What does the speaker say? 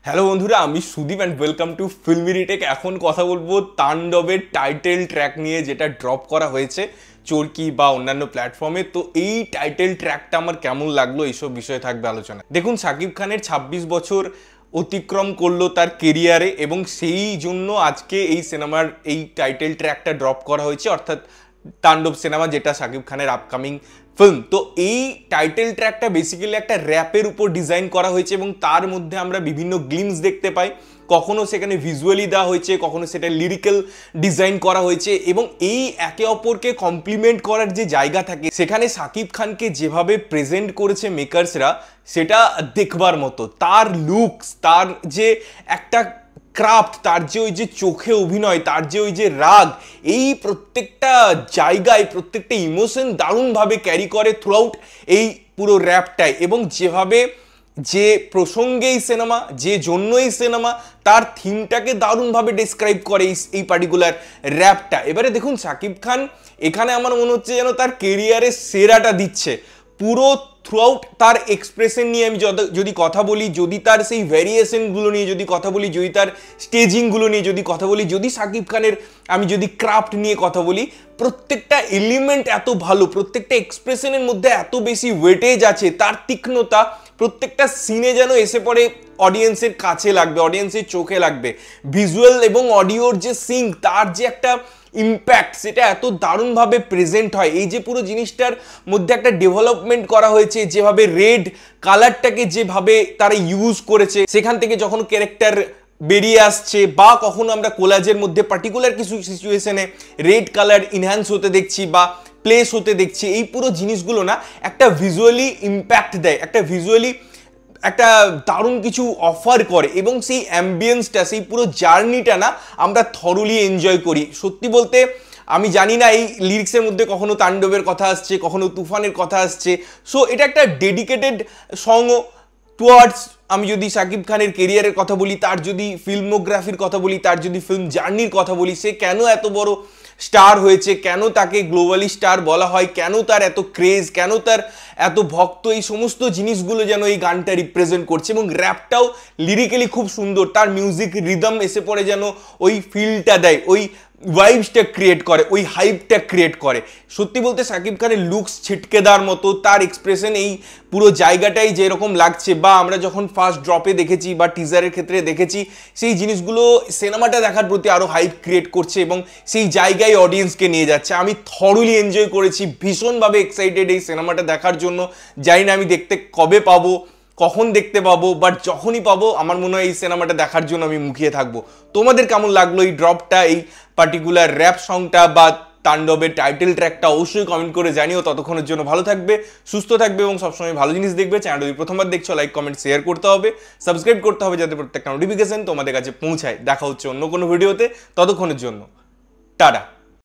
Hello বন্ধুরা, আমি Sudip and welcome to Filmy Retake. এখন কথা বলবো তাণ্ডবের টাইটেল ট্র্যাক নিয়ে, যেটা ড্রপ করা হয়েছে চরকি বা অন্যান্য প্ল্যাটফর্মে। তো এই টাইটেল ট্র্যাকটা আমার কেমন লাগলো, এইসব বিষয়ে থাকবে আলোচনা। দেখুন, শাকিব খানের 26 বছর অতিক্রম করলো তার কেরিয়ারে, এবং সেই জন্য আজকে এই সিনেমার এই টাইটেল ট্র্যাকটা ড্রপ করা হয়েছে, অর্থাৎ তাণ্ডব সিনেমা, যেটা শাকিব খানের আপকামিং ফিল্ম। তো এই টাইটেল ট্র্যাকটা বেসিক্যালি একটা র্যাপের উপর ডিজাইন করা হয়েছে, এবং তার মধ্যে আমরা বিভিন্ন গ্লিমস দেখতে পাই। কখনো সেখানে ভিজুয়ালি দেওয়া হয়েছে, কখনো সেটা লিরিক্যাল ডিজাইন করা হয়েছে, এবং এই একে অপরকে কমপ্লিমেন্ট করার যে জায়গা থাকে, সেখানে শাকিব খানকে যেভাবে প্রেজেন্ট করেছে মেকার্সরা, সেটা দেখবার মতো। তার লুকস, তার যে একটা ক্রাফট, তার যে ওই যে চোখে অভিনয়, তার যে ওই যে রাগ, এই প্রত্যেকটা জায়গায় প্রত্যেকটা ইমোশন দারুণভাবে ক্যারি করে থ্রু আউট এই পুরো র্যাপটায়। এবং যেভাবে যে প্রসঙ্গে এই সিনেমা, যে জন্য এই সিনেমা, তার থিমটাকে দারুণভাবে ডেসক্রাইব করে এই পার্টিকুলার র্যাপটা। এবারে দেখুন, শাকিব খান এখানে আমার মনে হচ্ছে যেন তার কেরিয়ারের সেরাটা দিচ্ছে। পুরো থ্রু আউট তার এক্সপ্রেশন নিয়ে আমি যদি কথা বলি, যদি তার সেই ভ্যারিয়েশনগুলো নিয়ে যদি কথা বলি, যদি তার স্টেজিংগুলো নিয়ে যদি কথা বলি, যদি শাকিব খানের আমি যদি ক্রাফট নিয়ে কথা বলি, প্রত্যেকটা এলিমেন্ট এত ভালো, প্রত্যেকটা এক্সপ্রেশনের মধ্যে এত বেশি ওয়েটেজ আছে, তার তীক্ষ্ণতা প্রত্যেকটা সিনে যেন এসে পড়ে অডিয়েন্সের কাছে লাগবে, অডিয়েন্সের চোখে লাগবে। ভিজুয়াল এবং অডিওর যে সিঙ্ক, তার যে একটা ইম্প্যাক্ট, সেটা এত দারুণভাবে প্রেজেন্ট হয়। এই যে পুরো জিনিসটার মধ্যে একটা ডেভেলপমেন্ট করা হয়েছে, যেভাবে রেড কালারটাকে যেভাবে তারা ইউজ করেছে, সেখান থেকে যখন ক্যারেক্টার বেরিয়ে আসছে, বা কখনো আমরা কোলাজের মধ্যে পার্টিকুলার কিছু সিচুয়েশনে রেড কালার ইনহ্যান্স হতে দেখছি বা প্লেস হতে দেখছি, এই পুরো জিনিসগুলো না একটা ভিজুয়ালি ইম্প্যাক্ট দেয়, একটা ভিজুয়ালি একটা দারুণ কিছু অফার করে, এবং সেই অ্যাম্বিয়েন্সটা, সেই পুরো জার্নিটা না আমরা থরলি এনজয় করি। সত্যি বলতে আমি জানি না এই লিরিক্সের মধ্যে কখনো তাণ্ডবের কথা আসছে, কখনো তুফানের কথা আসছে। সো এটা একটা ডেডিকেটেড সংও টুয়ার্ডস, আমি যদি শাকিব খানের কেরিয়ারের কথা বলি, তার যদি ফিল্মোগ্রাফির কথা বলি, তার যদি ফিল্ম জার্নির কথা বলি, সে কেন এত বড় স্টার হয়েছে, কেন তাকে গ্লোবালি স্টার বলা হয়, কেন তার এত ক্রেজ, কেন তার এত ভক্ত, এই সমস্ত জিনিসগুলো যেন এই গানটা রিপ্রেজেন্ট করছে। এবং র্যাপটাও লিরিক্যালি খুব সুন্দর, তার মিউজিক রিদম এসে পড়ে যেন ওই ফিলটা দেয়, ওই ভাইবসটা ক্রিয়েট করে, ওই হাইপটা ক্রিয়েট করে। সত্যি বলতে শাকিব খানের লুকস ছিটকে দেওয়ার মতো, তার এক্সপ্রেশন এই পুরো জায়গাটাই যেরকম লাগছে, বা আমরা যখন ফার্স্ট ড্রপে দেখেছি বা টিজারের ক্ষেত্রে দেখেছি, সেই জিনিসগুলো সিনেমাটা দেখার প্রতি আরও হাইপ ক্রিয়েট করছে, এবং সেই জায়গায় অডিয়েন্সকে নিয়ে যাচ্ছে। আমি থরলি এনজয় করেছি, ভীষণভাবে এক্সাইটেড এই সিনেমাটা দেখার জন্য। জানি না আমি দেখতে কবে পাবো, কখন দেখতে পাবো, বাট যখনই পাবো আমার মনে হয় এই সিনেমাটা দেখার জন্য আমি মুখিয়ে থাকবো। তোমাদের কেমন লাগলো এই ড্রপটা, এই পার্টিকুলার র্যাপ সংটা বা তাণ্ডবের টাইটেল ট্র্যাকটা? অবশ্যই কমেন্ট করে জানিও। ততক্ষণের জন্য ভালো থাকবে, সুস্থ থাকবে, এবং সবসময় ভালো জিনিস দেখবে। চ্যানেলটা যদি প্রথমবার দেখছো, লাইক কমেন্ট শেয়ার করতে হবে, সাবস্ক্রাইব করতে হবে, যাতে প্রত্যেকটা নোটিফিকেশন তোমাদের কাছে পৌঁছায়। দেখা হচ্ছে অন্য কোনো ভিডিওতে, ততক্ষণের জন্য টাটা।